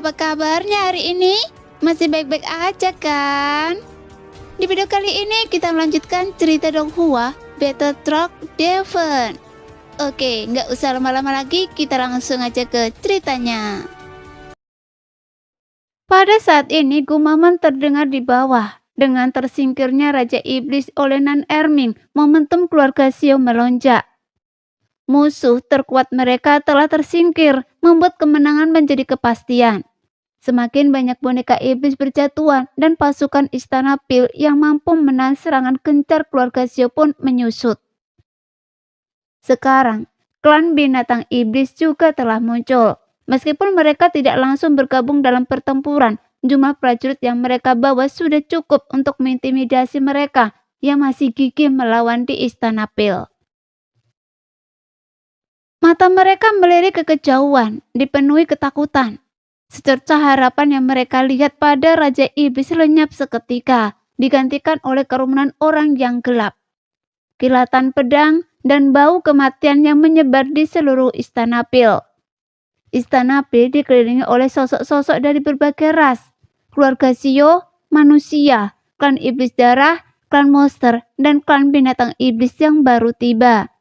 Apa kabarnya hari ini? Masih baik-baik aja kan? Di video kali ini kita melanjutkan cerita Donghua Battle Truck Devon. Oke, nggak usah lama-lama lagi, kita langsung aja ke ceritanya. Pada saat ini gumaman terdengar di bawah. Dengan tersingkirnya Raja Iblis oleh Nan Erming, momentum keluarga Xiao melonjak. Musuh terkuat mereka telah tersingkir, membuat kemenangan menjadi kepastian. Semakin banyak boneka iblis berjatuhan dan pasukan istana Pil yang mampu menahan serangan gencar keluarga Xiao pun menyusut. Sekarang, klan binatang iblis juga telah muncul. Meskipun mereka tidak langsung bergabung dalam pertempuran, jumlah prajurit yang mereka bawa sudah cukup untuk mengintimidasi mereka yang masih gigih melawan di istana Pil. Mata mereka melirik ke kejauhan, dipenuhi ketakutan. Secercah harapan yang mereka lihat pada Raja Iblis lenyap seketika, digantikan oleh kerumunan orang yang gelap. Kilatan pedang dan bau kematian yang menyebar di seluruh istana Pil. Istana Pil dikelilingi oleh sosok-sosok dari berbagai ras, keluarga Xiao, manusia, klan iblis darah, klan monster, dan klan binatang iblis yang baru tiba.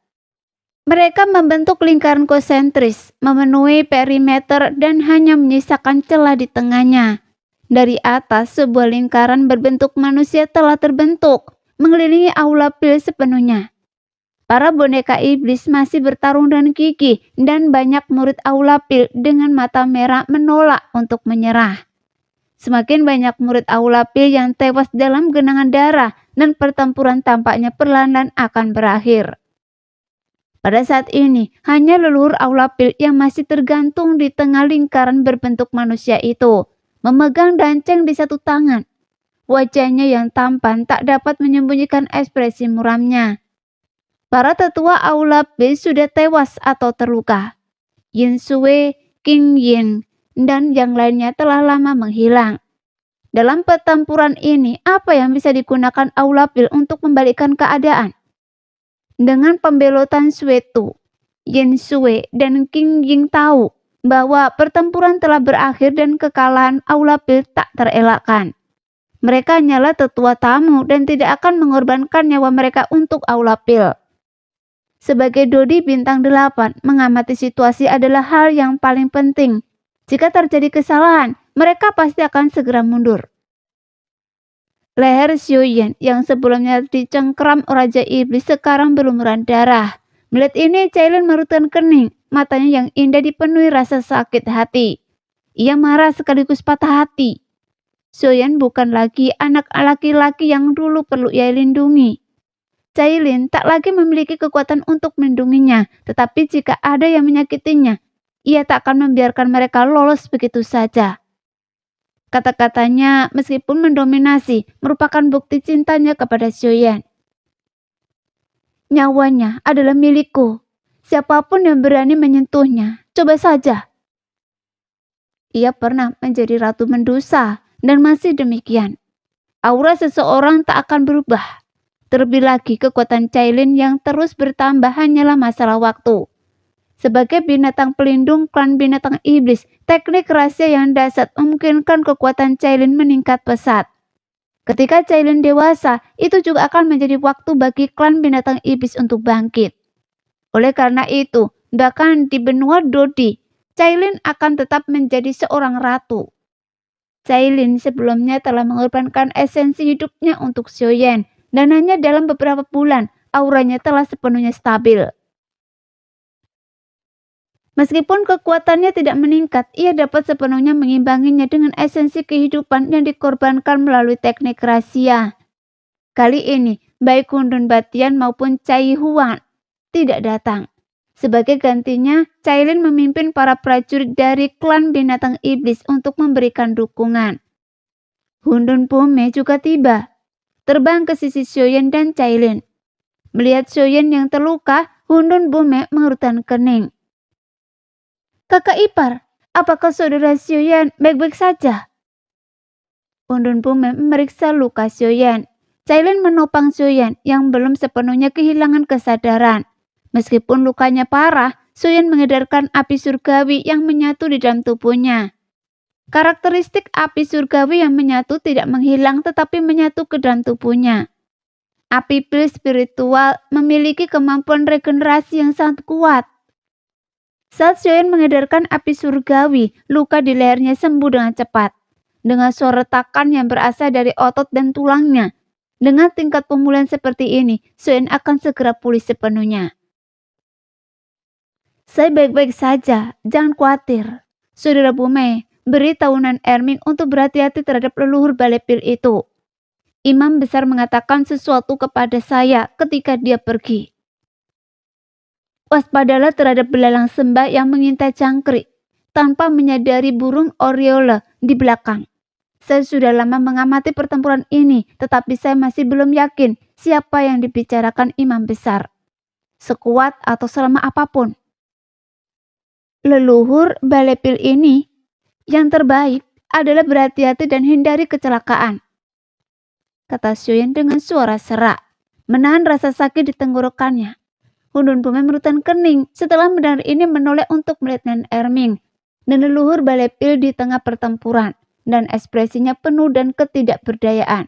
Mereka membentuk lingkaran konsentris, memenuhi perimeter dan hanya menyisakan celah di tengahnya. Dari atas, sebuah lingkaran berbentuk manusia telah terbentuk, mengelilingi aula Pil sepenuhnya. Para boneka iblis masih bertarung dengan gigih dan banyak murid aula Pil dengan mata merah menolak untuk menyerah. Semakin banyak murid aula Pil yang tewas dalam genangan darah dan pertempuran tampaknya perlahan akan berakhir. Pada saat ini, hanya leluhur aula Pil yang masih tergantung di tengah lingkaran berbentuk manusia itu, memegang danceng di satu tangan. Wajahnya yang tampan tak dapat menyembunyikan ekspresi muramnya. Para tetua aula Pil sudah tewas atau terluka. Yin Sui, King Yin, dan yang lainnya telah lama menghilang. Dalam pertempuran ini, apa yang bisa digunakan aula Pil untuk membalikkan keadaan? Dengan pembelotan Suetu, Yin Sui dan King Ying tahu bahwa pertempuran telah berakhir dan kekalahan aula Pil tak terelakkan. Mereka hanyalah tetua tamu dan tidak akan mengorbankan nyawa mereka untuk aula Pil. Sebagai Dodi bintang 8, mengamati situasi adalah hal yang paling penting. Jika terjadi kesalahan, mereka pasti akan segera mundur. Leher Xiuyan yang sebelumnya dicengkram Raja Iblis sekarang berlumuran darah. Melihat ini, Cailin merutkan kening, matanya yang indah dipenuhi rasa sakit hati. Ia marah sekaligus patah hati. Xiuyan bukan lagi anak laki-laki yang dulu perlu ia lindungi. Cailin tak lagi memiliki kekuatan untuk melindunginya, tetapi jika ada yang menyakitinya, ia tak akan membiarkan mereka lolos begitu saja. Kata-katanya meskipun mendominasi merupakan bukti cintanya kepada Xiuyan. Nyawanya adalah milikku. Siapapun yang berani menyentuhnya, coba saja. Ia pernah menjadi ratu Medusa dan masih demikian. Aura seseorang tak akan berubah. Terlebih lagi kekuatan Cailin yang terus bertambah hanyalah masalah waktu. Sebagai binatang pelindung klan binatang iblis, teknik rahasia yang dahsyat memungkinkan kekuatan Cailin meningkat pesat. Ketika Cailin dewasa, itu juga akan menjadi waktu bagi klan binatang iblis untuk bangkit. Oleh karena itu, bahkan di benua Dodi, Cailin akan tetap menjadi seorang ratu. Cailin sebelumnya telah mengorbankan esensi hidupnya untuk Xiuyan, dan hanya dalam beberapa bulan, auranya telah sepenuhnya stabil. Meskipun kekuatannya tidak meningkat, ia dapat sepenuhnya mengimbanginya dengan esensi kehidupan yang dikorbankan melalui teknik rahasia. Kali ini, baik Hundun Batian maupun Cai Huan tidak datang. Sebagai gantinya, Cailin memimpin para prajurit dari klan binatang iblis untuk memberikan dukungan. Hundun Bume juga tiba, terbang ke sisi Xiuyan dan Cailin. Melihat Xiuyan yang terluka, Hundun Bume mengerutkan kening. Kakak ipar, apakah saudara Xiuyan baik-baik saja? Hundun Bume memeriksa luka Xiuyan. Cailin menopang Xiuyan yang belum sepenuhnya kehilangan kesadaran. Meskipun lukanya parah, Xiuyan mengedarkan api surgawi yang menyatu di dalam tubuhnya. Karakteristik api surgawi yang menyatu tidak menghilang tetapi menyatu ke dalam tubuhnya. Api pil spiritual memiliki kemampuan regenerasi yang sangat kuat. Saat Xiaoyan mengedarkan api surgawi, luka di lehernya sembuh dengan cepat. Dengan suara retakan yang berasal dari otot dan tulangnya. Dengan tingkat pemulihan seperti ini, Xiaoyan akan segera pulih sepenuhnya. Saya baik-baik saja, jangan khawatir. Saudara Bume, beri tahunan Erming untuk berhati-hati terhadap leluhur Balepil itu. Imam besar mengatakan sesuatu kepada saya ketika dia pergi. Waspadalah terhadap belalang sembah yang mengintai cangkrik tanpa menyadari burung Oriole di belakang. Saya sudah lama mengamati pertempuran ini, tetapi saya masih belum yakin siapa yang dibicarakan imam besar. Sekuat atau selama apapun. Leluhur Balepil ini yang terbaik adalah berhati-hati dan hindari kecelakaan, kata Xiaoyan dengan suara serak, menahan rasa sakit di tenggorokannya. Hundun Bume merutan kening setelah mendengar ini menoleh untuk melihat Nan Erming dan leluhur Balepil di tengah pertempuran, dan ekspresinya penuh dan ketidakberdayaan.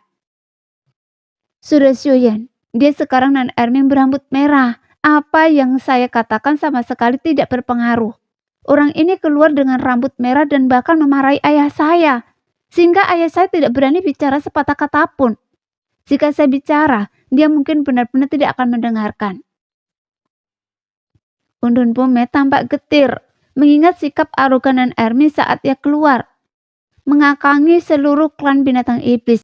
Sudah Xiaoyan, dia sekarang Nan Erming berambut merah. Apa yang saya katakan sama sekali tidak berpengaruh. Orang ini keluar dengan rambut merah dan bahkan memarahi ayah saya, sehingga ayah saya tidak berani bicara sepatah kata pun. Jika saya bicara, dia mungkin benar-benar tidak akan mendengarkan. Hundun Bume tampak getir, mengingat sikap arogan Nan Erming saat ia keluar, mengakangi seluruh klan binatang iblis.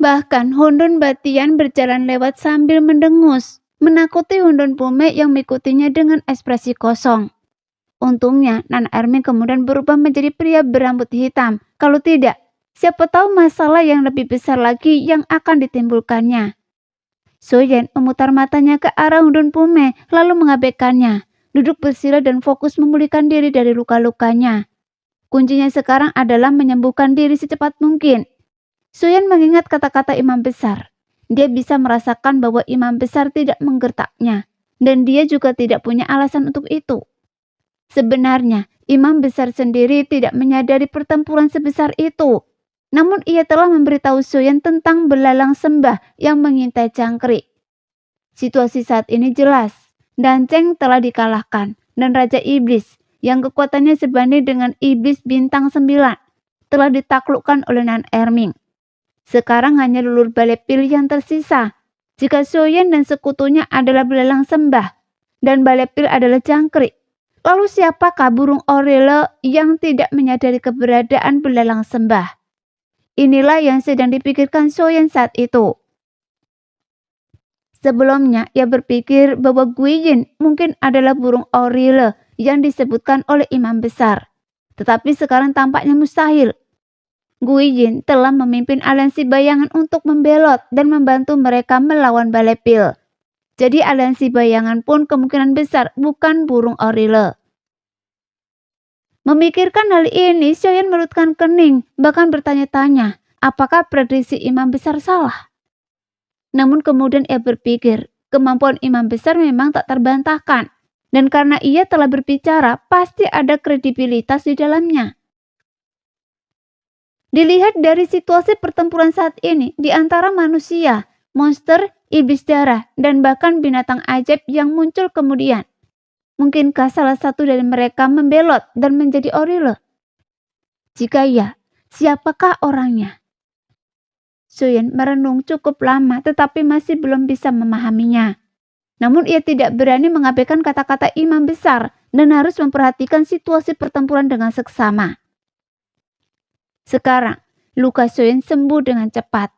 Bahkan Hundun Batian berjalan lewat sambil mendengus, menakuti Hundun Bume yang mengikutinya dengan ekspresi kosong. Untungnya, Nan Erming kemudian berubah menjadi pria berambut hitam. Kalau tidak, siapa tahu masalah yang lebih besar lagi yang akan ditimbulkannya. Xiaoyan memutar matanya ke arah Hundun Bume, lalu mengabaikannya. Duduk bersila dan fokus memulihkan diri dari luka-lukanya. Kuncinya sekarang adalah menyembuhkan diri secepat mungkin. Xiaoyan mengingat kata-kata imam besar. Dia bisa merasakan bahwa imam besar tidak menggertaknya, dan dia juga tidak punya alasan untuk itu. Sebenarnya, imam besar sendiri tidak menyadari pertempuran sebesar itu. Namun ia telah memberitahu Xiaoyan tentang belalang sembah yang mengintai cangkrik. Situasi saat ini jelas. Danceng telah dikalahkan, dan Raja Iblis yang kekuatannya sebanding dengan Iblis Bintang 9 telah ditaklukkan oleh Nan Erming. Sekarang hanya leluhur Balepil yang tersisa. Jika Xiaoyan dan sekutunya adalah belalang sembah, dan Balepil adalah cangkrik, lalu siapakah burung Oriole yang tidak menyadari keberadaan belalang sembah? Inilah yang sedang dipikirkan Xiaoyan saat itu. Sebelumnya, ia berpikir bahwa Guiying mungkin adalah burung Oriole yang disebutkan oleh imam besar. Tetapi sekarang tampaknya mustahil. Guiying telah memimpin aliansi bayangan untuk membelot dan membantu mereka melawan Balepil. Jadi aliansi bayangan pun kemungkinan besar bukan burung Oriole. Memikirkan hal ini, Xiaoyan melutkan kening, bahkan bertanya-tanya, apakah prediksi imam besar salah? Namun kemudian ia berpikir, kemampuan imam besar memang tak terbantahkan, dan karena ia telah berbicara, pasti ada kredibilitas di dalamnya. Dilihat dari situasi pertempuran saat ini, di antara manusia, monster, iblis darah, dan bahkan binatang ajaib yang muncul kemudian, mungkinkah salah satu dari mereka membelot dan menjadi Oriole? Jika iya, siapakah orangnya? Xiaoyan merenung cukup lama tetapi masih belum bisa memahaminya. Namun ia tidak berani mengabaikan kata-kata imam besar dan harus memperhatikan situasi pertempuran dengan seksama. Sekarang, luka Xiaoyan sembuh dengan cepat.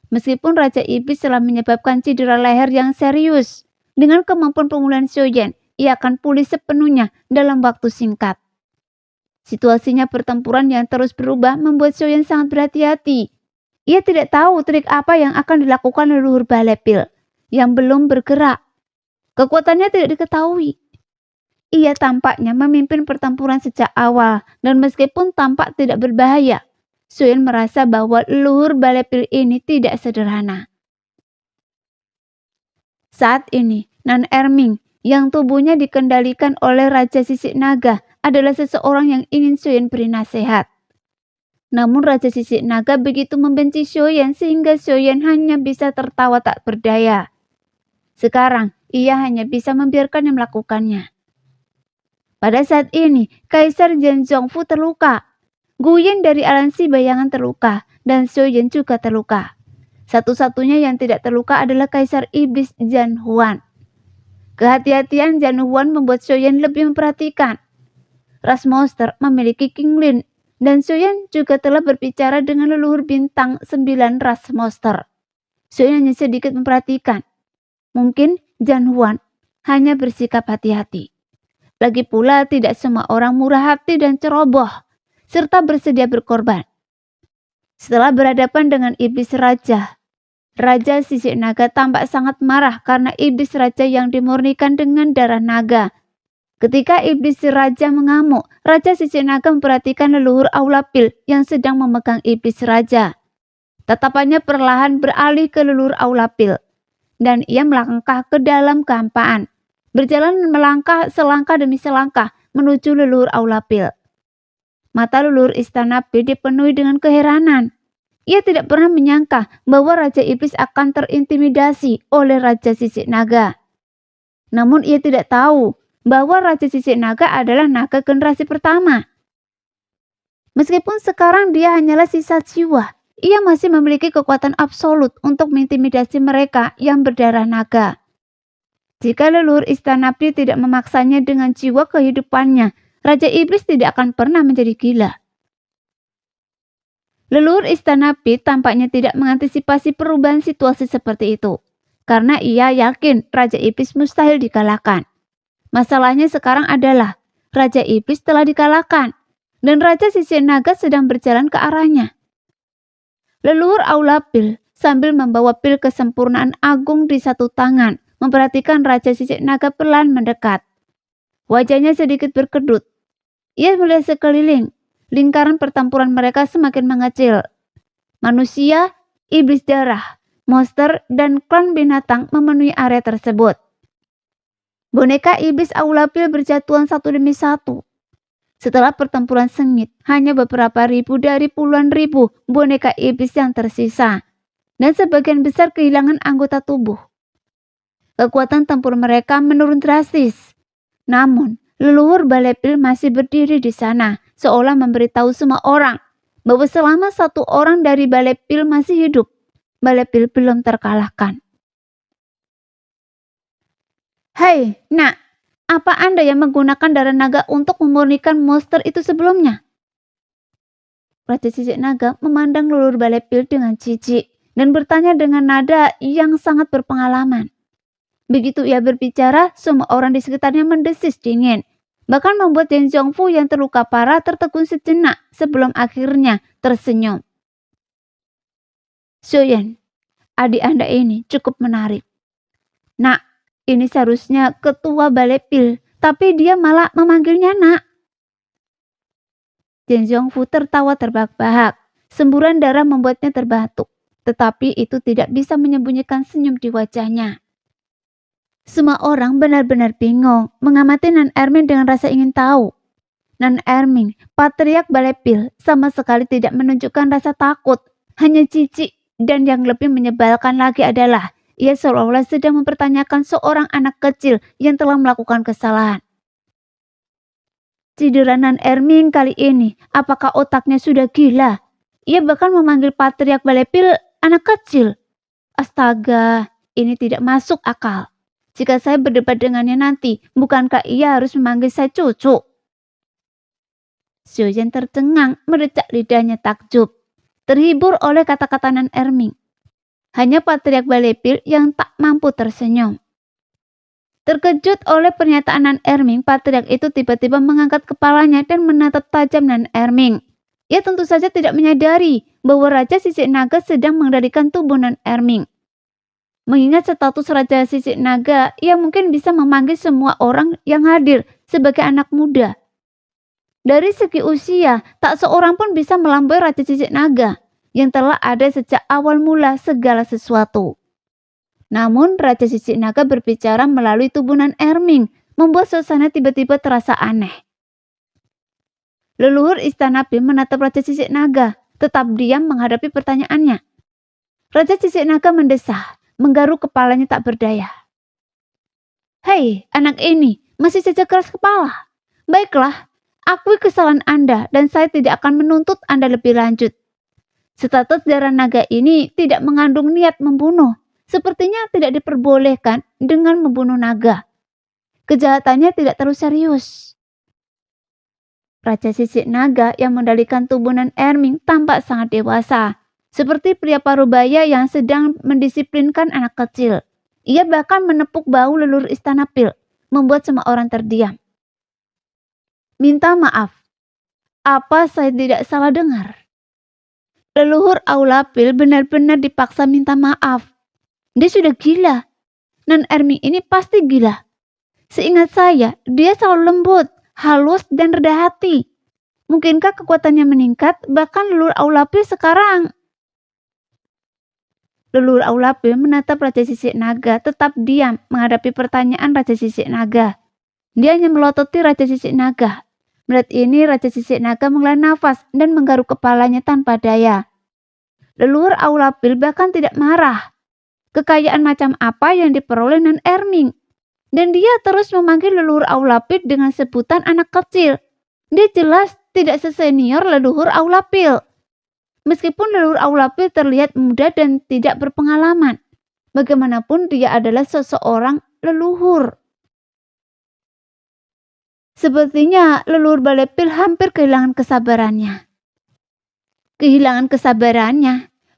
Meskipun Raja Iblis telah menyebabkan cedera leher yang serius, dengan kemampuan pemulihan Xiaoyan, ia akan pulih sepenuhnya dalam waktu singkat. Situasinya pertempuran yang terus berubah membuat Xiaoyan sangat berhati-hati. Ia tidak tahu trik apa yang akan dilakukan leluhur Balepil yang belum bergerak. Kekuatannya tidak diketahui. Ia tampaknya memimpin pertempuran sejak awal dan meskipun tampak tidak berbahaya, Xiaoyan merasa bahwa leluhur Balepil ini tidak sederhana. Saat ini, Nan Erming yang tubuhnya dikendalikan oleh Raja Sisik Naga adalah seseorang yang ingin Xiaoyan beri nasihat. Namun Raja Sisik Naga begitu membenci Xiaoyan sehingga Xiaoyan hanya bisa tertawa tak berdaya. Sekarang, ia hanya bisa membiarkannya melakukannya. Pada saat ini, Kaisar Jan Zhongfu terluka. Guyen dari aliansi bayangan terluka, dan Xiaoyan juga terluka. Satu-satunya yang tidak terluka adalah Kaisar Iblis Jan Huan. Kehati-hatian Jan Huan membuat Xiaoyan lebih memperhatikan. Ras monster memiliki King Lin, dan Xiaoyan juga telah berbicara dengan leluhur bintang 9 ras monster. Xiaoyan hanya sedikit memperhatikan. Mungkin Jan Huan hanya bersikap hati-hati. Lagi pula tidak semua orang murah hati dan ceroboh, serta bersedia berkorban. Setelah berhadapan dengan Iblis Raja, Raja Sisik Naga tampak sangat marah karena Iblis Raja yang dimurnikan dengan darah naga. Ketika Iblis Raja mengamuk, Raja Sisik Naga memperhatikan leluhur Aulapil yang sedang memegang Iblis Raja. Tatapannya perlahan beralih ke leluhur Aulapil, dan ia melangkah ke dalam kehampaan, berjalan melangkah selangkah demi selangkah menuju leluhur Aulapil. Mata leluhur Istana P dipenuhi dengan keheranan. Ia tidak pernah menyangka bahwa Raja Iblis akan terintimidasi oleh Raja Sisik Naga. Namun ia tidak tahu bahwa Raja Sisik Naga adalah naga generasi pertama. Meskipun sekarang dia hanyalah sisa jiwa, ia masih memiliki kekuatan absolut untuk mengintimidasi mereka yang berdarah naga. Jika leluhur Istana Pi tidak memaksanya dengan jiwa kehidupannya, Raja Iblis tidak akan pernah menjadi gila. Leluhur Istana Pi tampaknya tidak mengantisipasi perubahan situasi seperti itu, karena ia yakin Raja Iblis mustahil dikalahkan. Masalahnya sekarang adalah Raja Iblis telah dikalahkan, dan Raja Sisik Naga sedang berjalan ke arahnya. Leluhur Aulapil sambil membawa pil kesempurnaan agung di satu tangan, memperhatikan Raja Sisik Naga perlahan mendekat. Wajahnya sedikit berkedut. Ia melihat sekeliling. Lingkaran pertempuran mereka semakin mengecil. Manusia, iblis darah, monster, dan klan binatang memenuhi area tersebut. Boneka iblis Aulapil berjatuhan satu demi satu. Setelah pertempuran sengit, hanya beberapa ribu dari puluhan ribu boneka iblis yang tersisa, dan sebagian besar kehilangan anggota tubuh. Kekuatan tempur mereka menurun drastis. Namun, leluhur Balepil masih berdiri di sana, seolah memberitahu semua orang bahwa selama satu orang dari Balepil masih hidup, Balepil belum terkalahkan. Hei, nak, apa Anda yang menggunakan darah naga untuk memurnikan monster itu sebelumnya? Raja Sisik Naga memandang leluhur Balepil dengan jijik dan bertanya dengan nada yang sangat berpengalaman. Begitu ia berbicara, semua orang di sekitarnya mendesis dingin. Bahkan membuat Jan Zhongfu yang terluka parah tertegun sejenak sebelum akhirnya tersenyum. Xiaoyan, adik Anda ini cukup menarik. Nak, ini seharusnya ketua Balepil, tapi dia malah memanggilnya nak. Jan Zhongfu tertawa terbahak-bahak. Semburan darah membuatnya terbatuk, tetapi itu tidak bisa menyembunyikan senyum di wajahnya. Semua orang benar-benar bingung mengamati Nan Erming dengan rasa ingin tahu. Nan Erming, patriark Balepil, sama sekali tidak menunjukkan rasa takut, hanya jijik, dan yang lebih menyebalkan lagi adalah ia seolah-olah sedang mempertanyakan seorang anak kecil yang telah melakukan kesalahan. Cideran Nan Erming kali ini, apakah otaknya sudah gila? Ia bahkan memanggil patriark Balepil anak kecil. Astaga, ini tidak masuk akal. Jika saya berdebat dengannya nanti, bukankah ia harus memanggil saya cucu? Xiaoyan tercengang, merecak lidahnya takjub, terhibur oleh kata-kata Nan Erming. Hanya patriark Balepil yang tak mampu tersenyum. Terkejut oleh pernyataan Nan Erming, patriark itu tiba-tiba mengangkat kepalanya dan menatap tajam Nan Erming. Ia tentu saja tidak menyadari bahwa Raja Sisik Naga sedang mengendalikan tubuh Nan Erming. Mengingat status Raja Sisik Naga, ia mungkin bisa memanggil semua orang yang hadir sebagai anak muda. Dari segi usia, tak seorang pun bisa melampaui Raja Sisik Naga yang telah ada sejak awal mula segala sesuatu. Namun Raja Sisik Naga berbicara melalui tubuh Nan Erming, membuat suasana tiba-tiba terasa aneh. Leluhur Istana Bim menatap Raja Sisik Naga, tetap diam menghadapi pertanyaannya. Raja Sisik Naga mendesah, menggaruk kepalanya tak berdaya. Hei, anak ini, masih saja keras kepala. Baiklah, akui kesalahan Anda dan saya tidak akan menuntut Anda lebih lanjut. Status darah naga ini tidak mengandung niat membunuh. Sepertinya tidak diperbolehkan dengan membunuh naga. Kejahatannya tidak terlalu serius. Raja Sisik Naga yang mengendalikan tubuh Nan Erming tampak sangat dewasa, seperti pria parubaya yang sedang mendisiplinkan anak kecil. Ia bahkan menepuk bahu leluhur Istana Pil, membuat semua orang terdiam. Minta maaf. Apa saya tidak salah dengar? Leluhur Aula Pil benar-benar dipaksa minta maaf. Dia sudah gila. Nan Erming ini pasti gila. Seingat saya, dia selalu lembut, halus, dan rendah hati. Mungkinkah kekuatannya meningkat, bahkan leluhur Aula Pil sekarang? Leluhur Aula Pil menatap Raja Sisik Naga tetap diam menghadapi pertanyaan Raja Sisik Naga. Dia hanya melototi Raja Sisik Naga. Melihat ini, Raja Sisik Naga menghela nafas dan menggaruk kepalanya tanpa daya. Leluhur Aula Pil bahkan tidak marah. Kekayaan macam apa yang diperoleh Nan Erming? Dan dia terus memanggil leluhur Aula Pil dengan sebutan anak kecil. Dia jelas tidak sesenior leluhur Aula Pil. Meskipun leluhur Aula Pil terlihat muda dan tidak berpengalaman, bagaimanapun dia adalah seseorang leluhur. Sepertinya leluhur Balepil hampir kehilangan kesabarannya.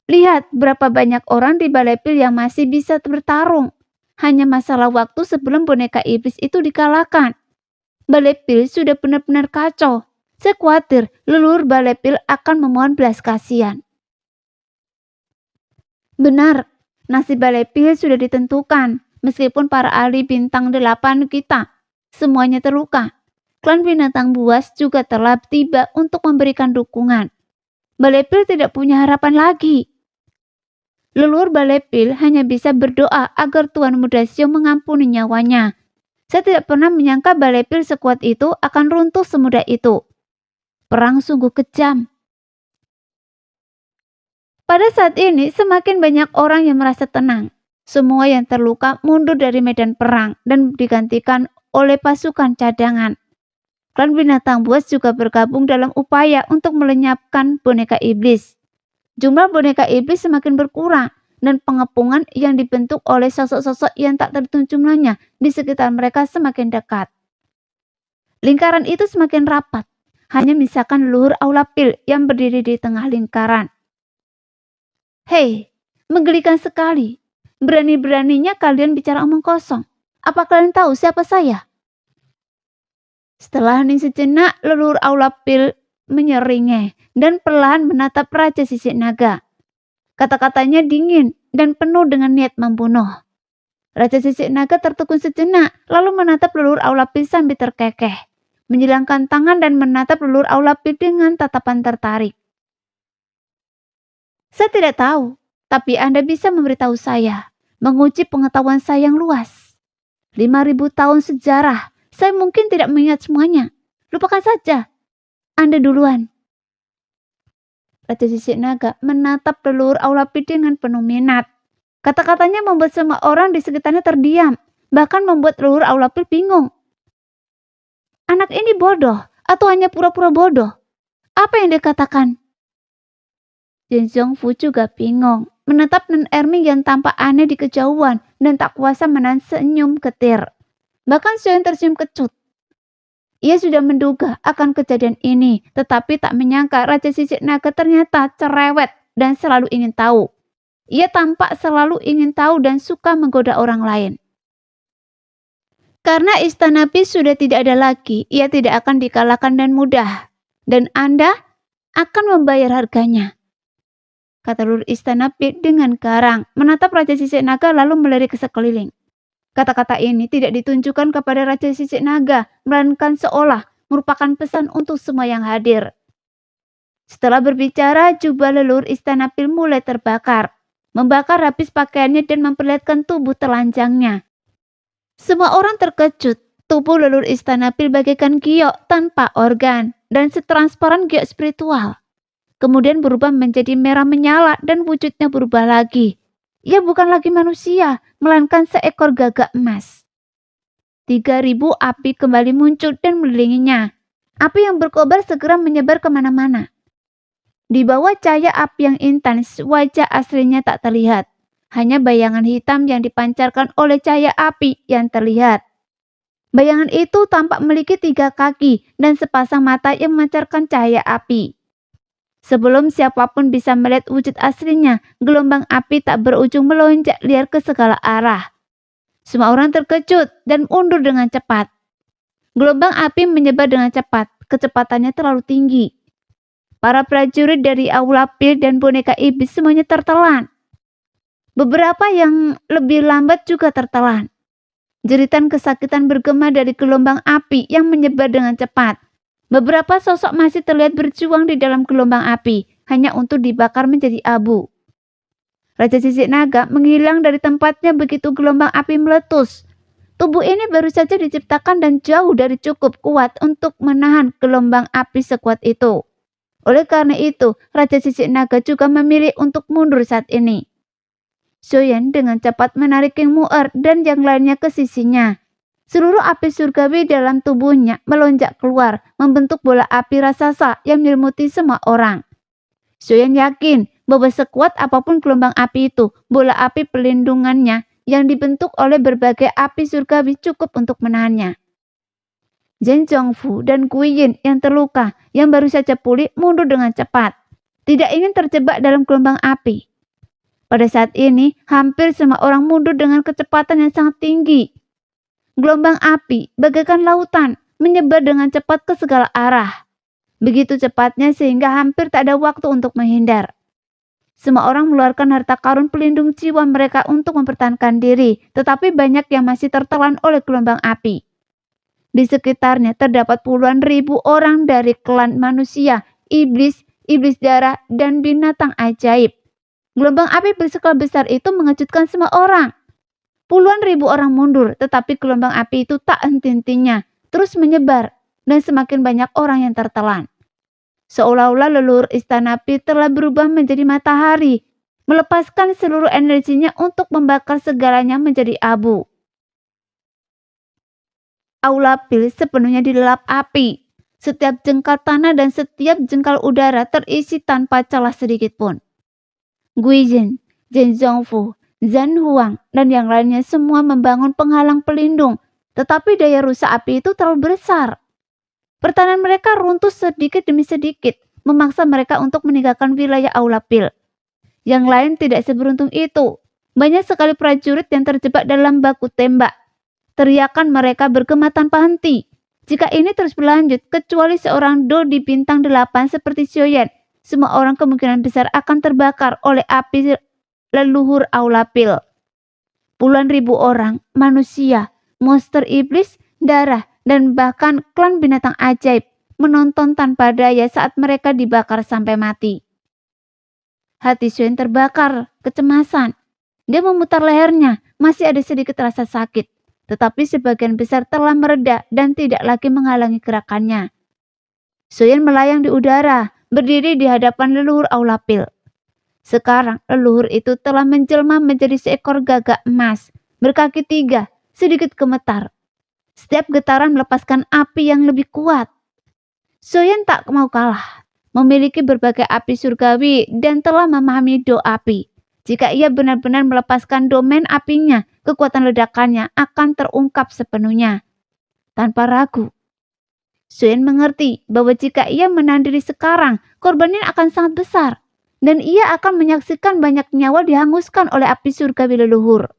Lihat berapa banyak orang di Balepil yang masih bisa bertarung. Hanya masalah waktu sebelum boneka iblis itu dikalahkan. Balepil sudah benar-benar kacau. Saya khawatir leluhur Balepil akan memohon belas kasihan. Benar, nasib Balepil sudah ditentukan. Meskipun para ahli bintang 8 kita semuanya terluka. Klan binatang buas juga telah tiba untuk memberikan dukungan. Balepil tidak punya harapan lagi. Leluhur Balepil hanya bisa berdoa agar Tuan Muda Xiu mengampuni nyawanya. Saya tidak pernah menyangka Balepil sekuat itu akan runtuh semudah itu. Perang sungguh kejam. Pada saat ini semakin banyak orang yang merasa tenang. Semua yang terluka mundur dari medan perang dan digantikan oleh pasukan cadangan. Klan binatang buas juga bergabung dalam upaya untuk melenyapkan boneka iblis. Jumlah boneka iblis semakin berkurang dan pengepungan yang dibentuk oleh sosok-sosok yang tak terhitung jumlahnya di sekitar mereka semakin dekat. Lingkaran itu semakin rapat, hanya misalkan leluhur Aula Pil yang berdiri di tengah lingkaran. Hei, menggelikan sekali. Berani-beraninya kalian bicara omong kosong. Apa kalian tahu siapa saya? Setelah hening sejenak, leluhur Aula Pil menyeringai dan perlahan menatap Raja Sisik Naga. Kata-katanya dingin dan penuh dengan niat membunuh. Raja Sisik Naga tertegun sejenak, lalu menatap leluhur Aula Pil sambil terkekeh, menjilangkan tangan dan menatap leluhur Aula Pil dengan tatapan tertarik. Saya tidak tahu, tapi Anda bisa memberitahu saya, menguji pengetahuan saya yang luas. 5.000 tahun sejarah, saya mungkin tidak mengingat semuanya. Lupakan saja. Anda duluan. Raja Sisik Naga menatap leluhur Aula Pil dengan penuh minat. Kata-katanya membuat semua orang di sekitarnya terdiam, bahkan membuat leluhur Aula Pil bingung. Anak ini bodoh atau hanya pura-pura bodoh? Apa yang dia katakan? Jin Zhongfu juga bingung, menatap Nan Erming yang tampak aneh di kejauhan dan tak kuasa menahan senyum getir. Bahkan Xiao tersenyum kecut. Ia sudah menduga akan kejadian ini, tetapi tak menyangka Raja Sisik Naga ternyata cerewet dan selalu ingin tahu. Ia tampak selalu ingin tahu dan suka menggoda orang lain. Karena Istana Pil sudah tidak ada lagi, ia tidak akan dikalahkan dan mudah. Dan Anda akan membayar harganya. Kata leluhur Istana Pil dengan garang, menatap Raja Sisik Naga lalu melirik ke sekeliling. Kata-kata ini tidak ditunjukkan kepada Raja Sisik Naga, melainkan seolah merupakan pesan untuk semua yang hadir. Setelah berbicara, jubah leluhur Istana Pil mulai terbakar, membakar habis pakaiannya dan memperlihatkan tubuh telanjangnya. Semua orang terkejut. Tubuh leluhur Istana Pil bagaikan giok tanpa organ dan setransparan giok spiritual. kemudian berubah menjadi merah menyala dan wujudnya berubah lagi. Ia bukan lagi manusia, melainkan seekor gagak emas. 3.000 api kembali muncul dan mengelilinginya. Api yang berkobar segera menyebar kemana-mana. Di bawah cahaya api yang intens, wajah aslinya tak terlihat. Hanya bayangan hitam yang dipancarkan oleh cahaya api yang terlihat. Bayangan itu tampak memiliki 3 kaki dan sepasang mata yang memancarkan cahaya api. Sebelum siapapun bisa melihat wujud aslinya, gelombang api tak berujung melonjak liar ke segala arah. Semua orang terkejut dan mundur dengan cepat. Gelombang api menyebar dengan cepat, kecepatannya terlalu tinggi. Para prajurit dari Aula Pil dan boneka iblis semuanya tertelan. Beberapa yang lebih lambat juga tertelan. Jeritan kesakitan bergema dari gelombang api yang menyebar dengan cepat. Beberapa sosok masih terlihat berjuang di dalam gelombang api, hanya untuk dibakar menjadi abu. Raja Sisik Naga menghilang dari tempatnya begitu gelombang api meletus. Tubuh ini baru saja diciptakan dan jauh dari cukup kuat untuk menahan gelombang api sekuat itu. Oleh karena itu, Raja Sisik Naga juga memilih untuk mundur saat ini. Xiaoyan dengan cepat menarik King Mu'er dan yang lainnya ke sisinya. Seluruh api surgawi dalam tubuhnya melonjak keluar, membentuk bola api raksasa yang menyelimuti semua orang. Xiaoyan yakin bahwa sekuat apapun gelombang api itu, bola api pelindungannya yang dibentuk oleh berbagai api surgawi cukup untuk menahannya. Zheng Zhongfu dan Gui Yin yang terluka, yang baru saja pulih, mundur dengan cepat. Tidak ingin terjebak dalam gelombang api. Pada saat ini, hampir semua orang mundur dengan kecepatan yang sangat tinggi. Gelombang api, bagaikan lautan, menyebar dengan cepat ke segala arah. Begitu cepatnya sehingga hampir tak ada waktu untuk menghindar. Semua orang mengeluarkan harta karun pelindung jiwa mereka untuk mempertahankan diri, tetapi banyak yang masih tertelan oleh gelombang api. Di sekitarnya terdapat puluhan ribu orang dari klan manusia, iblis, iblis darah, dan binatang ajaib. Gelombang api berskala besar itu mengejutkan semua orang. Puluhan ribu orang mundur, tetapi gelombang api itu tak henti-hentinya, terus menyebar, dan semakin banyak orang yang tertelan. Seolah-olah leluhur istana api telah berubah menjadi matahari, melepaskan seluruh energinya untuk membakar segalanya menjadi abu. Aula Pil sepenuhnya dilelap api. Setiap jengkal tanah dan setiap jengkal udara terisi tanpa celah sedikit pun. Gui Yin, Zheng Zhongfu, Zhan Huang, dan yang lainnya semua membangun penghalang pelindung, tetapi daya rusak api itu terlalu besar. Pertahanan mereka runtuh sedikit demi sedikit, memaksa mereka untuk meninggalkan wilayah Aula Pil. Yang lain tidak seberuntung itu. Banyak sekali prajurit yang terjebak dalam baku tembak. Teriakan mereka bergema tanpa henti. Jika ini terus berlanjut, kecuali seorang do di bintang 8 seperti Xiaoyan, semua orang kemungkinan besar akan terbakar oleh api leluhur Aula Pil. Puluhan ribu orang, manusia, monster iblis, darah, dan bahkan klan binatang ajaib menonton tanpa daya saat mereka dibakar sampai mati. Hati Xiaoyan terbakar kecemasan. Dia memutar lehernya, masih ada sedikit rasa sakit, tetapi sebagian besar telah mereda dan tidak lagi menghalangi gerakannya. Xiaoyan melayang di udara, berdiri di hadapan leluhur Aula Pil. Sekarang leluhur itu telah menjelma menjadi seekor gagak emas, berkaki 3, sedikit gemetar. Setiap getaran melepaskan api yang lebih kuat. Xiaoyan tak mau kalah, memiliki berbagai api surgawi dan telah memahami do api. Jika ia benar-benar melepaskan domain apinya, kekuatan ledakannya akan terungkap sepenuhnya. Tanpa ragu, Xiaoyan mengerti bahwa jika ia menahan diri sekarang, korbannya akan sangat besar, dan ia akan menyaksikan banyak nyawa dihanguskan oleh api surgawi leluhur.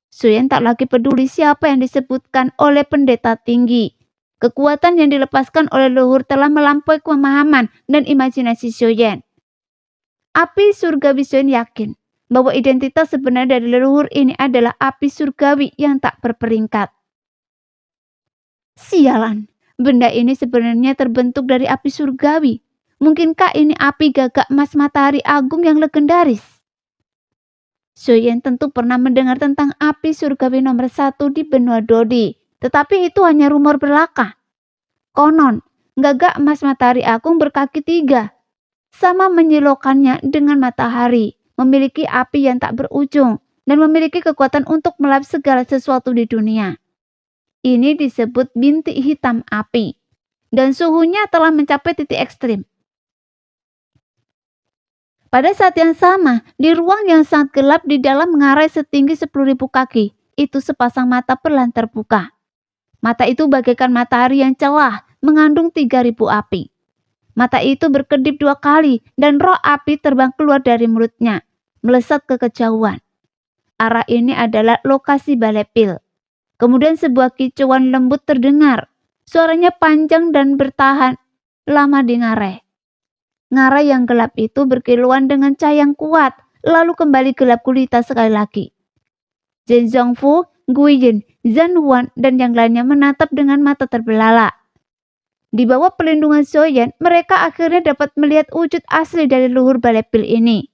Xiaoyan tak lagi peduli siapa yang disebutkan oleh pendeta tinggi. Kekuatan yang dilepaskan oleh leluhur telah melampaui pemahaman dan imajinasi Xiaoyan. Api surgawi Xiaoyan yakin bahwa identitas sebenarnya dari leluhur ini adalah api surgawi yang tak berperingkat. Sialan, benda ini sebenarnya terbentuk dari api surgawi. Mungkinkah ini api gagak emas matahari agung yang legendaris? Xiaoyan tentu pernah mendengar tentang api surgawi nomor 1 di benua Dodi, tetapi itu hanya rumor belaka. Konon, gagak emas matahari agung berkaki 3. sama menyilaukannya dengan matahari, memiliki api yang tak berujung, dan memiliki kekuatan untuk melap segala sesuatu di dunia. Ini disebut bintik hitam api, dan suhunya telah mencapai titik ekstrim. Pada saat yang sama, di ruang yang sangat gelap di dalam ngarai setinggi 10.000 kaki, itu sepasang mata perlahan terbuka. Mata itu bagaikan matahari yang celah, mengandung 3.000 api. Mata itu berkedip 2 kali, dan roh api terbang keluar dari mulutnya, melesat ke kejauhan. Arah ini adalah lokasi Balai Pil. Kemudian sebuah kicauan lembut terdengar. Suaranya panjang dan bertahan lama di ngarai. Ngarai yang gelap itu berkilauan dengan cahaya yang kuat, lalu kembali gelap gulita sekali lagi. Zhen Zongfu, Guiyin, Zhan Huan, dan yang lainnya menatap dengan mata terbelalak. Di bawah perlindungan Xiaoyan, mereka akhirnya dapat melihat wujud asli dari luhur Balai Pil ini.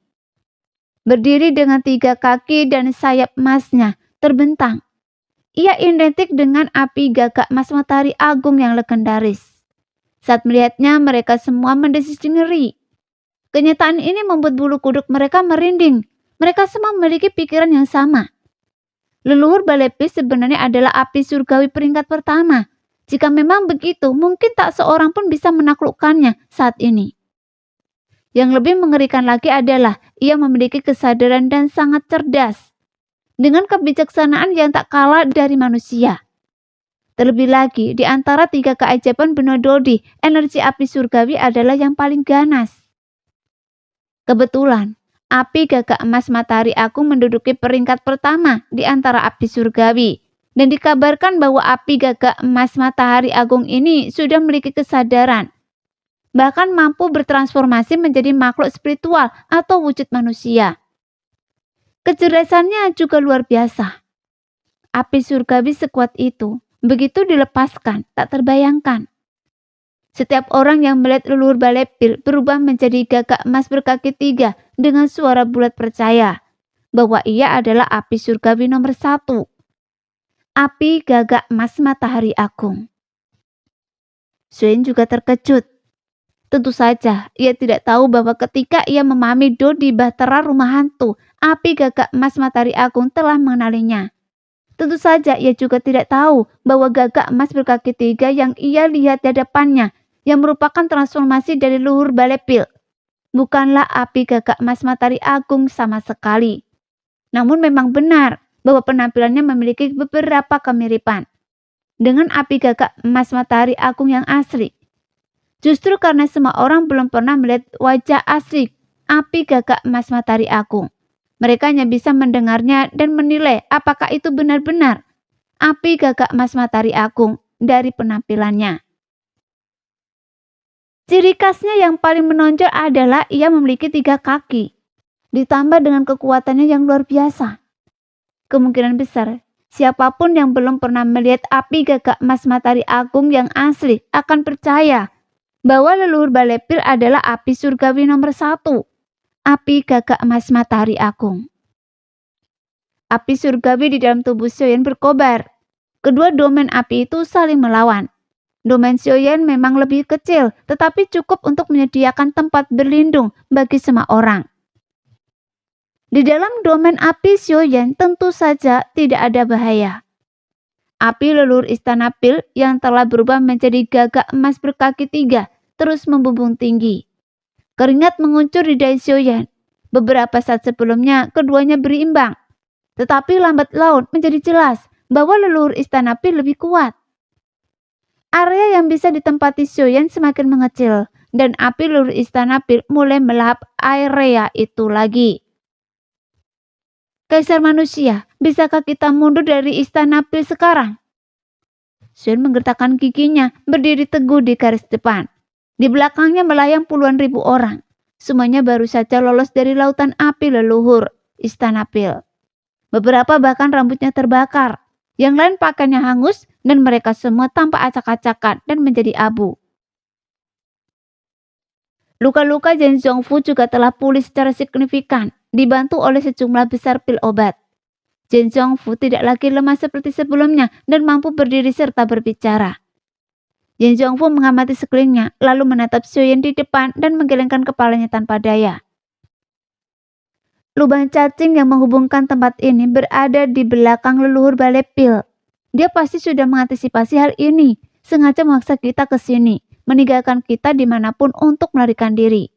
Berdiri dengan 3 kaki dan sayap emasnya terbentang. Ia identik dengan api gagak emas matahari agung yang legendaris. Saat melihatnya, mereka semua mendesis ngeri. Kenyataan ini membuat bulu kuduk mereka merinding. Mereka semua memiliki pikiran yang sama. Leluhur Balai Pil sebenarnya adalah api surgawi peringkat pertama. Jika memang begitu, mungkin tak seorang pun bisa menaklukkannya saat ini. Yang lebih mengerikan lagi adalah ia memiliki kesadaran dan sangat cerdas, dengan kebijaksanaan yang tak kalah dari manusia. Terlebih lagi, di antara 3 keajaiban benua Dodi, energi api surgawi adalah yang paling ganas. Kebetulan, api gagak emas matahari agung menduduki peringkat pertama di antara api surgawi. Dan dikabarkan bahwa api gagak emas matahari agung ini sudah memiliki kesadaran. Bahkan mampu bertransformasi menjadi makhluk spiritual atau wujud manusia. Kecerdasannya juga luar biasa. Api surgawi sekuat itu, begitu dilepaskan, tak terbayangkan. Setiap orang yang melihat leluhur Balai Pil berubah menjadi gagak emas berkaki 3 dengan suara bulat percaya bahwa ia adalah api surgawi nomor 1. Api gagak emas matahari agung. Xuan juga terkejut. Tentu saja, ia tidak tahu bahwa ketika ia memahami Do di bahtera rumah hantu, api gagak emas matahari agung telah mengenalinya. Tentu saja ia juga tidak tahu bahwa gagak emas berkaki 3 yang ia lihat di hadapannya, yang merupakan transformasi dari luhur Balai Pil, bukanlah api gagak emas matahari agung sama sekali. Namun memang benar bahwa penampilannya memiliki beberapa kemiripan dengan api gagak emas matahari agung yang asli. Justru karena semua orang belum pernah melihat wajah asli api gagak emas matahari agung, mereka hanya bisa mendengarnya dan menilai apakah itu benar-benar api gagak emas matahari agung dari penampilannya. Ciri khasnya yang paling menonjol adalah ia memiliki 3 kaki, ditambah dengan kekuatannya yang luar biasa. Kemungkinan besar, siapapun yang belum pernah melihat api gagak emas matahari agung yang asli akan percaya bahwa leluhur Balai Pil adalah api surgawi nomor 1. Api gagak emas matahari agung. Api surgawi di dalam tubuh Xiaoyan berkobar. Kedua domain api itu saling melawan. Domain Xiaoyan memang lebih kecil, tetapi cukup untuk menyediakan tempat berlindung bagi semua orang. Di dalam domain api Xiaoyan tentu saja tidak ada bahaya. Api leluhur Istana Pil yang telah berubah menjadi gagak emas berkaki 3 terus membumbung tinggi. Keringat menguncur di dahi Xiaoyan. Beberapa saat sebelumnya keduanya berimbang. Tetapi lambat laun menjadi jelas bahwa leluhur Istana Pil lebih kuat. Area yang bisa ditempati Xiaoyan semakin mengecil dan api leluhur Istana Pil mulai melahap area itu lagi. Kaisar manusia, bisakah kita mundur dari Istana Pil sekarang? Xuan menggertakkan giginya, berdiri teguh di garis depan. Di belakangnya melayang puluhan ribu orang. Semuanya baru saja lolos dari lautan api leluhur Istana Pil. Beberapa bahkan rambutnya terbakar. Yang lain pakaiannya hangus dan mereka semua tampak acak-acakan dan menjadi abu. Luka-luka Zhen Zongfu juga telah pulih secara signifikan, dibantu oleh sejumlah besar pil obat. Zhen Zongfu tidak lagi lemah seperti sebelumnya dan mampu berdiri serta berbicara. Yin Zhongfu mengamati sekelilingnya, lalu menatap Xiaoyan di depan dan menggelengkan kepalanya tanpa daya. Lubang cacing yang menghubungkan tempat ini berada di belakang leluhur Balai Pil. Dia pasti sudah mengantisipasi hal ini, sengaja memaksa kita ke sini, meninggalkan kita dimanapun untuk melarikan diri,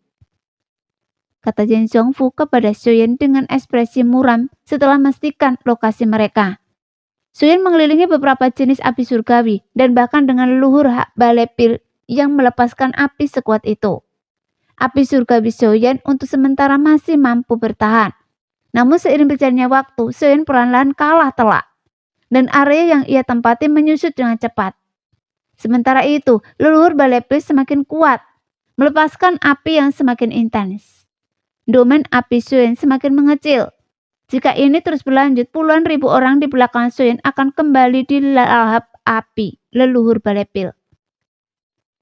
kata Yin Zhongfu kepada Xiaoyan dengan ekspresi muram setelah memastikan lokasi mereka. Xiaoyan mengelilingi beberapa jenis api surgawi dan bahkan dengan leluhur Balai Pil yang melepaskan api sekuat itu. Api surgawi Xiaoyan untuk sementara masih mampu bertahan. Namun seiring berjalannya waktu, Xiaoyan perlahan-lahan kalah telak dan area yang ia tempati menyusut dengan cepat. Sementara itu, leluhur Balai Pil semakin kuat, melepaskan api yang semakin intens. Domain api Xiaoyan semakin mengecil. Jika ini terus berlanjut, puluhan ribu orang di belakang Xiaoyan akan kembali di lahap api leluhur Balai Pil.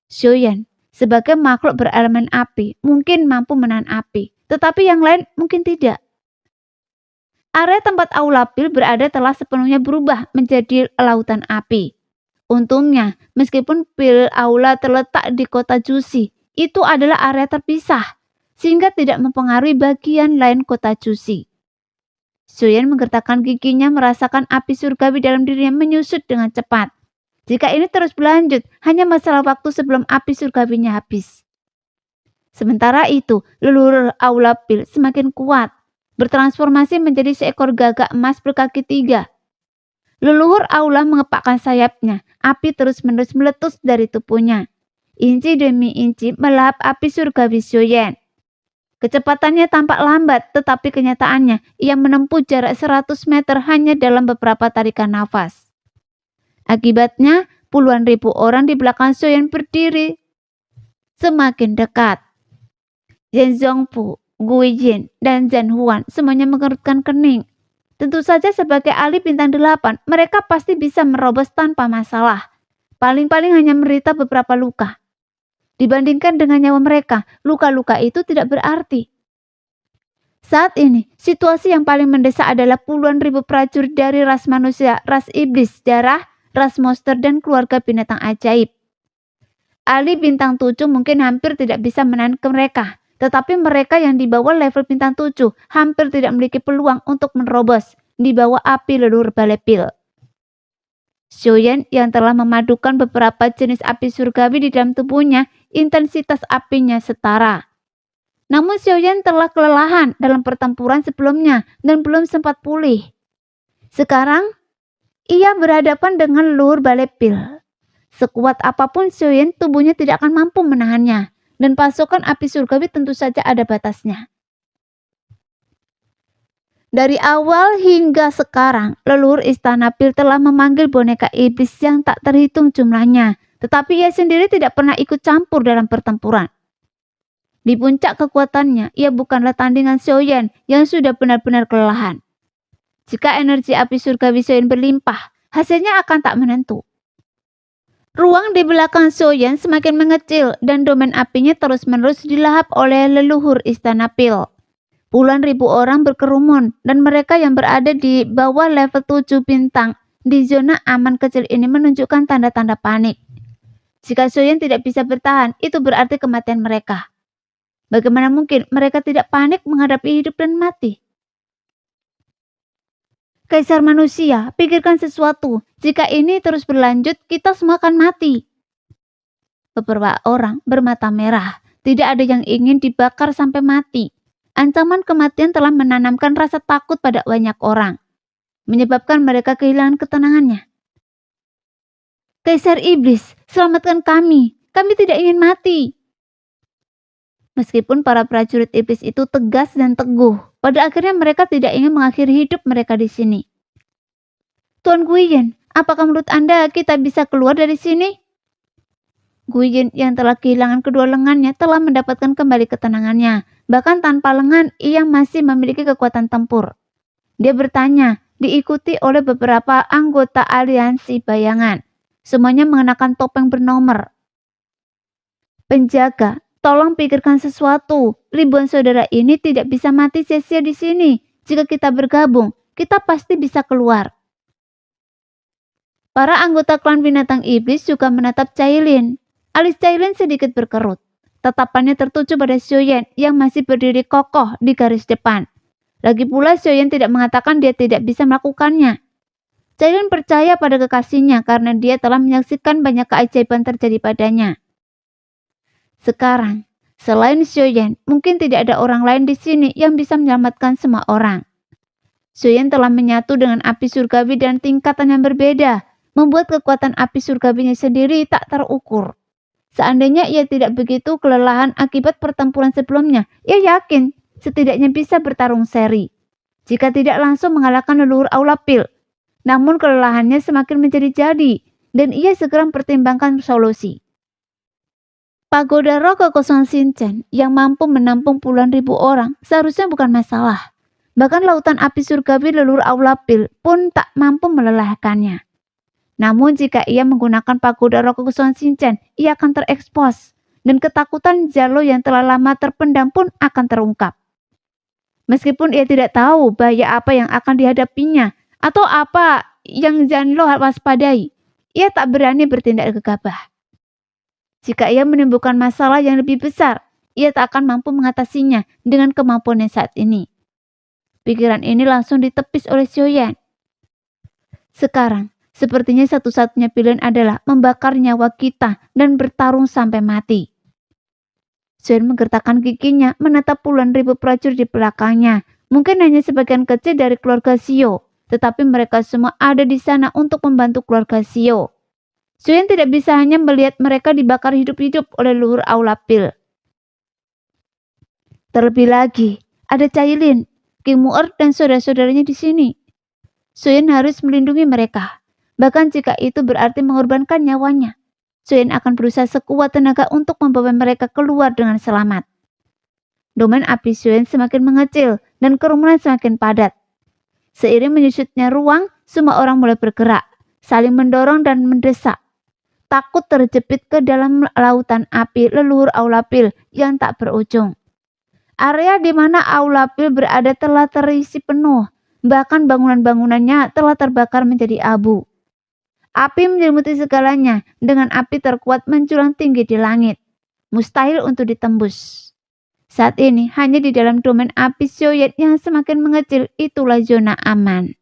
Xiaoyan, sebagai makhluk berelemen api, mungkin mampu menahan api, tetapi yang lain mungkin tidak. Area tempat Aula Pil berada telah sepenuhnya berubah menjadi lautan api. Untungnya, meskipun Pil Aula terletak di kota Jusi, itu adalah area terpisah, sehingga tidak mempengaruhi bagian lain kota Jusi. Xiaoyan menggertakkan giginya merasakan api surgawi dalam dirinya menyusut dengan cepat. Jika ini terus berlanjut, hanya masalah waktu sebelum api surgawinya habis. Sementara itu, leluhur Aula Pil semakin kuat, bertransformasi menjadi seekor gagak emas berkaki 3. Leluhur Aula mengepakkan sayapnya, api terus-menerus meletus dari tubuhnya. Inci demi inci melahap api surgawi Xiaoyan. Kecepatannya tampak lambat, tetapi kenyataannya ia menempuh jarak 100 meter hanya dalam beberapa tarikan nafas. Akibatnya, puluhan ribu orang di belakang Xiaoyan berdiri semakin dekat. Yin Zhongfu, Gui Jin, dan Zhan Huan semuanya mengerutkan kening. Tentu saja sebagai ahli bintang 8, mereka pasti bisa merobos tanpa masalah. Paling-paling hanya menderita beberapa luka. Dibandingkan dengan nyawa mereka, luka-luka itu tidak berarti. Saat ini, situasi yang paling mendesak adalah puluhan ribu prajurit dari ras manusia, ras iblis, darah, ras monster, dan keluarga binatang ajaib. Ahli bintang 7 mungkin hampir tidak bisa menahan ke mereka, tetapi mereka yang di bawah level bintang 7 hampir tidak memiliki peluang untuk menerobos di bawah api leluhur Balai Pil. Xiaoyan yang telah memadukan beberapa jenis api surgawi di dalam tubuhnya, intensitas apinya setara. Namun Xiaoyan telah kelelahan dalam pertempuran sebelumnya dan belum sempat pulih. Sekarang, ia berhadapan dengan leluhur Balai Pil. Sekuat apapun Xiaoyan, tubuhnya tidak akan mampu menahannya, dan pasokan api surgawi tentu saja ada batasnya. Dari awal hingga sekarang, leluhur Istana Pil telah memanggil boneka iblis yang tak terhitung jumlahnya, tetapi ia sendiri tidak pernah ikut campur dalam pertempuran. Di puncak kekuatannya, ia bukanlah tandingan Xiaoyan yang sudah benar-benar kelelahan. Jika energi api surgawi Xiaoyan berlimpah, hasilnya akan tak menentu. Ruang di belakang Xiaoyan semakin mengecil dan domain apinya terus-menerus dilahap oleh leluhur Istana Pil. Puluhan ribu orang berkerumun dan mereka yang berada di bawah level 7 bintang di zona aman kecil ini menunjukkan tanda-tanda panik. Jika Xiaoyan tidak bisa bertahan, itu berarti kematian mereka. Bagaimana mungkin mereka tidak panik menghadapi hidup dan mati? Kaisar manusia, pikirkan sesuatu. Jika ini terus berlanjut, kita semua akan mati. Beberapa orang bermata merah. Tidak ada yang ingin dibakar sampai mati. Ancaman kematian telah menanamkan rasa takut pada banyak orang, menyebabkan mereka kehilangan ketenangannya. Kaisar Iblis, selamatkan kami. Kami tidak ingin mati. Meskipun para prajurit iblis itu tegas dan teguh, pada akhirnya mereka tidak ingin mengakhiri hidup mereka di sini. Tuan Guiyin, apakah menurut Anda kita bisa keluar dari sini? Guiyin yang telah kehilangan kedua lengannya telah mendapatkan kembali ketenangannya. Bahkan tanpa lengan, ia masih memiliki kekuatan tempur. Dia bertanya, diikuti oleh beberapa anggota aliansi bayangan. Semuanya mengenakan topeng bernomor. Penjaga, tolong pikirkan sesuatu. Ribuan saudara ini tidak bisa mati sia-sia di sini. Jika kita bergabung, kita pasti bisa keluar. Para anggota klan binatang iblis juga menatap Cailin. Alis Cailin sedikit berkerut. Tatapannya tertuju pada Xiaoyan yang masih berdiri kokoh di garis depan. Lagi pula Xiaoyan tidak mengatakan dia tidak bisa melakukannya. Cailin percaya pada kekasihnya karena dia telah menyaksikan banyak keajaiban terjadi padanya. Sekarang, selain Xiaoyan, mungkin tidak ada orang lain di sini yang bisa menyelamatkan semua orang. Xiaoyan telah menyatu dengan api surgawi dan tingkatan yang berbeda, membuat kekuatan api surgawinya sendiri tak terukur. Seandainya ia tidak begitu kelelahan akibat pertempuran sebelumnya, ia yakin setidaknya bisa bertarung seri. Jika tidak langsung mengalahkan leluhur Aulapil, namun kelelahannya semakin menjadi-jadi dan ia segera mempertimbangkan solusi. Pagoda roh kekosongan Shinchan yang mampu menampung puluhan ribu orang seharusnya bukan masalah. Bahkan lautan api surgawi leluhur Aulapil pun tak mampu melelahkannya. Namun jika ia menggunakan pagoda roh kekosongan Shinchan, ia akan terekspos dan ketakutan Zalo yang telah lama terpendam pun akan terungkap. Meskipun ia tidak tahu bahaya apa yang akan dihadapinya atau apa yang Zalo waspadai, ia tak berani bertindak gegabah. Jika ia menimbulkan masalah yang lebih besar, ia tak akan mampu mengatasinya dengan kemampuannya saat ini. Pikiran ini langsung ditepis oleh Xiaoyan. Sekarang, sepertinya satu-satunya pilihan adalah membakar nyawa kita dan bertarung sampai mati. Xiaoyan menggertakkan giginya menatap puluhan ribu prajurit di belakangnya. Mungkin hanya sebagian kecil dari keluarga Xiao, tetapi mereka semua ada di sana untuk membantu keluarga Xiao. Xiaoyan tidak bisa hanya melihat mereka dibakar hidup-hidup oleh leluhur Aulapil. Terlebih lagi, ada Cailin, King Mu'er dan saudara-saudaranya di sini. Xiaoyan harus melindungi mereka. Bahkan jika itu berarti mengorbankan nyawanya, Xiaoyan akan berusaha sekuat tenaga untuk membawa mereka keluar dengan selamat. Domain api Xiaoyan semakin mengecil dan kerumunan semakin padat. Seiring menyusutnya ruang, semua orang mulai bergerak, saling mendorong dan mendesak. Takut terjepit ke dalam lautan api leluhur Aulapil yang tak berujung. Area di mana Aulapil berada telah terisi penuh, bahkan bangunan-bangunannya telah terbakar menjadi abu. Api menyelimuti segalanya, dengan api terkuat menjulang tinggi di langit. Mustahil untuk ditembus. Saat ini, hanya di dalam domain api Xiaoyan yang semakin mengecil, itulah zona aman.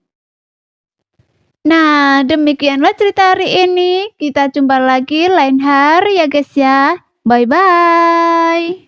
Nah, demikianlah cerita hari ini. Kita jumpa lagi lain hari ya guys ya. Bye-bye.